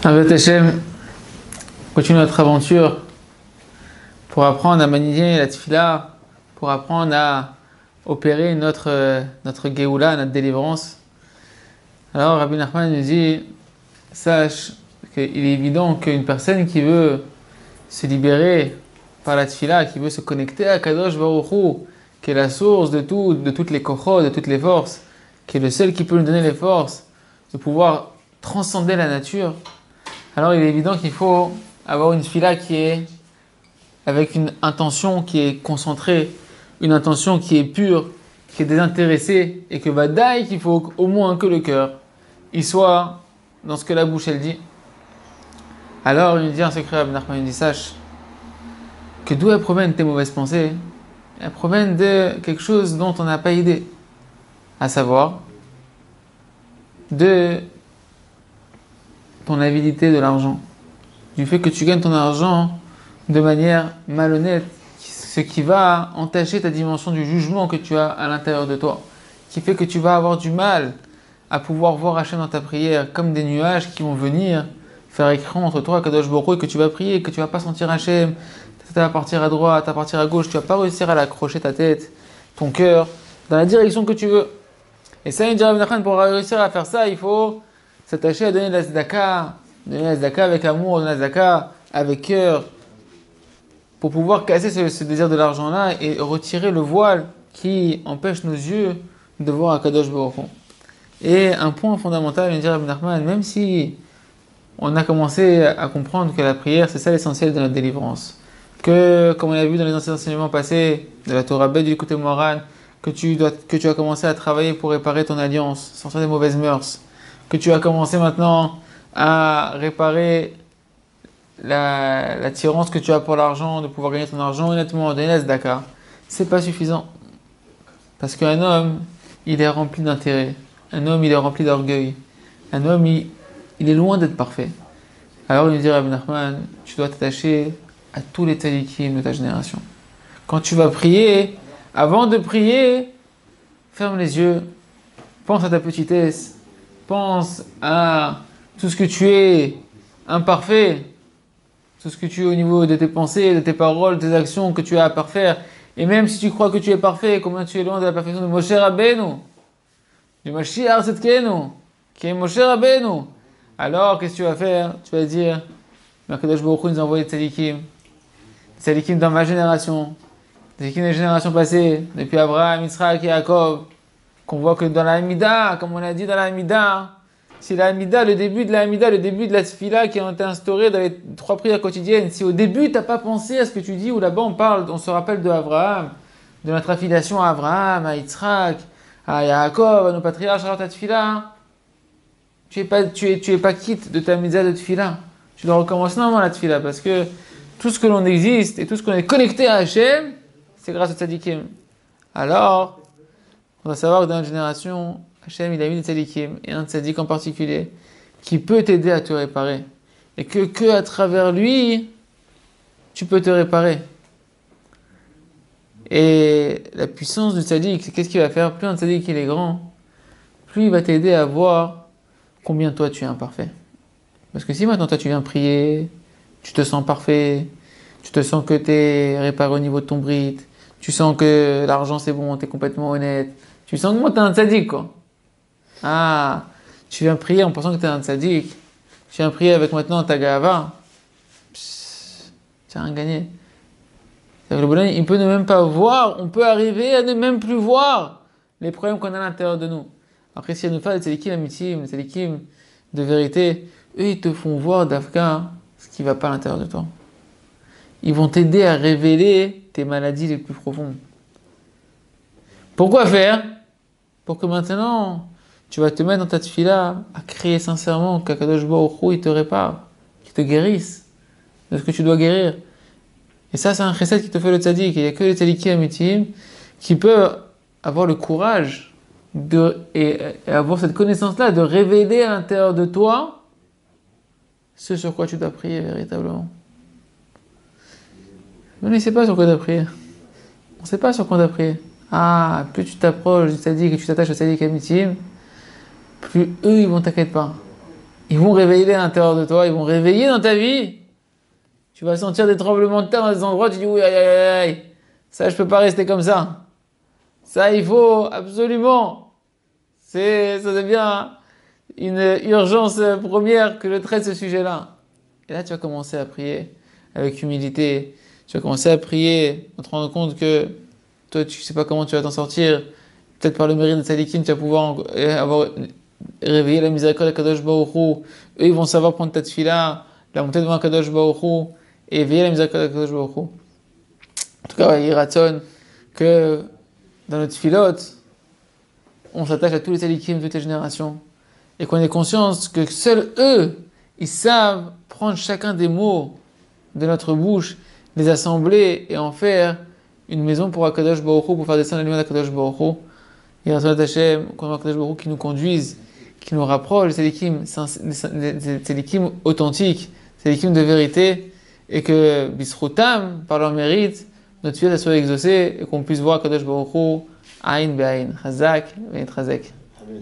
Avec Hachem, on continue notre aventure pour apprendre à manier la tefila, pour apprendre à opérer notre Géoula, notre délivrance. Alors Rabbi Nachman nous dit, sache qu'il est évident qu'une personne qui veut se libérer par la tefila, qui veut se connecter à Kadosh Baruch Hu, qui est la source de tout, de toutes les kochot, de toutes les forces, qui est le seul qui peut nous donner les forces de pouvoir transcender la nature, alors il est évident qu'il faut avoir une tefila qui est avec une intention qui est concentrée, une intention qui est pure, qui est désintéressée, et que vadaï qu'il faut au moins que le cœur il soit dans ce que la bouche elle dit. Alors il nous dit un secret, Rabbi Nachman, il dit, sache que d'où elles proviennent tes mauvaises pensées, elles proviennent de quelque chose dont on n'a pas idée, à savoir de ton avidité de l'argent, du fait que tu gagnes ton argent de manière malhonnête, ce qui va entacher ta dimension du jugement que tu as à l'intérieur de toi, qui fait que tu vas avoir du mal à pouvoir voir Hachem dans ta prière comme des nuages qui vont venir faire écran entre toi et Kadosh Baruch Hu, et que tu vas prier, que tu vas pas sentir Hachem, ta tête va partir à droite, à partir à gauche, tu vas pas réussir à l'accrocher ta tête, ton cœur, dans la direction que tu veux. Et ça, il dit Rabbi Nachman, pour réussir à faire ça, il faut s'attacher à donner de la tzedaka, avec amour, donner de la tzedaka avec cœur, pour pouvoir casser ce désir de l'argent-là et retirer le voile qui empêche nos yeux de voir Akadosh Baruch Hu. Et un point fondamental, il dit Rabbi Nachman, même si on a commencé à comprendre que la prière, c'est ça l'essentiel de notre délivrance, que, comme on l'a vu dans les anciens enseignements passés de la Torah Beth, du Likutei Moharan, que tu as commencé à travailler pour réparer ton alliance, sortir des mauvaises mœurs, que tu as commencé maintenant à réparer l'attirance que tu as pour l'argent, de pouvoir gagner ton argent honnêtement, donner la tzedaka, c'est pas suffisant. Parce qu'un homme, il est rempli d'intérêt. Un homme, il est rempli d'orgueil. Un homme, il est loin d'être parfait. Alors il nous dit Rabbi Nachman, tu dois t'attacher à tous les tzadikim de ta génération. Quand tu vas prier, avant de prier, ferme les yeux, pense à ta petitesse, pense à tout ce que tu es imparfait, tout ce que tu es au niveau de tes pensées, de tes paroles, de tes actions que tu as à parfaire. Et même si tu crois que tu es parfait, combien tu es loin de la perfection de Moshe Rabbeinu, du Mashiach Tzedkenu, qui est Moshe Rabbeinu. Alors, qu'est-ce que tu vas faire? Tu vas dire, Kadosh Baruch Hu nous a envoyé des tzadikim dans ma génération, des tzadikim des générations passées, depuis Abraham, Yitzhak et Jacob, qu'on voit que dans la Hamida, comme on a dit dans la Hamida, si la Hamida, le début de la Hamida, le début de la Tefila qui ont été instaurés dans les 3 prières quotidiennes, si au début tu n'as pas pensé à ce que tu dis, ou là-bas on se rappelle de Abraham, de notre affiliation à Abraham, à Yitzhak, à Yaakov, à nos patriarches, à ta Tefila, tu es pas quitte de ta mitzvah de Tefila. Tu dois recommencer normalement la Tefila, parce que tout ce que l'on existe et tout ce qu'on est connecté à Hachem, c'est grâce au tzadikim. Alors, on doit savoir que dans notre génération, Hachem, il a mis des tzadikim, et un tzadik en particulier, qui peut t'aider à te réparer. Et que à travers lui, tu peux te réparer. Et la puissance du tzadik, c'est qu'est-ce qu'il va faire? Plus un tzadik il est grand, plus il va t'aider à voir combien toi tu es imparfait. Parce que si maintenant toi tu viens prier, tu te sens parfait, tu te sens que tu es réparé au niveau de ton brit, tu sens que l'argent c'est bon, tu es complètement honnête, tu sens que moi tu es un tzadik quoi. Ah, tu viens prier en pensant que tu es un tzaddik, tu viens prier avec maintenant ta gava, tu n'as rien gagné. Le bonhomme, il peut ne même pas voir, on peut arriver à ne même plus voir les problèmes qu'on a à l'intérieur de nous. Après, si y a une fois les tzadikim amitim, les tzadikim de vérité, eux ils te font voir d'Afghan ce qui ne va pas à l'intérieur de toi. Ils vont t'aider à révéler tes maladies les plus profondes. Pourquoi faire? Pour que maintenant, tu vas te mettre dans ta tefila à crier sincèrement qu'Akadosh Baruch Hu il te répare, qu'il te guérisse de ce que tu dois guérir. Et ça, c'est un chesed qui te fait le tzaddik. Il n'y a que les tzaddikim amitim qui peuvent avoir le courage et avoir cette connaissance-là de révéler à l'intérieur de toi ce sur quoi tu dois prier véritablement. Mais on ne sait pas sur quoi tu dois prier. On ne sait pas sur quoi tu dois prier. Ah, plus tu t'approches du tzaddik et tu t'attaches au tzaddik amitim, plus eux, ils vont t'inquiète pas. ils vont réveiller à l'intérieur de toi, ils vont réveiller dans ta vie. Tu vas sentir des tremblements de terre dans des endroits, tu dis oui, aïe, aïe, aïe, aïe. Ça, je peux pas rester comme ça. Ça, il faut absolument. Ça devient une urgence première que je traite ce sujet-là. Et là, tu vas commencer à prier avec humilité. Tu vas commencer à prier en te rendant compte que toi, tu sais pas comment tu vas t'en sortir. Peut-être par le mérite de Tzadikim, tu vas pouvoir avoir réveillé la miséricorde de Kadosh Baruch Hu. Eux, ils vont savoir prendre ta tefila, la monter devant Kadosh Baruch Hu, et éveiller la miséricorde de Kadosh Baruch Hu. En tout cas, il ratonne que dans notre filote, on s'attache à tous les tzadikim de toutes les générations et qu'on ait conscience que seuls eux, ils savent prendre chacun des mots de notre bouche, les assembler et en faire une maison pour Akadosh Baruch Hu, pour faire descendre la lumière d'Akadosh Baruch Hu. Et Ratzon Hashem, qu'on ait Akadosh Baruch Hu qui nous conduise, qui nous rapproche des tzadikim authentiques, des tzadikim de vérité, et que Bisrutam, par leur mérite, notre fiat soit exaucée et qu'on puisse voir Kadosh Baruch Hu, Aïn Be'aïn, Chazak, Ve'et Chazek. Amen.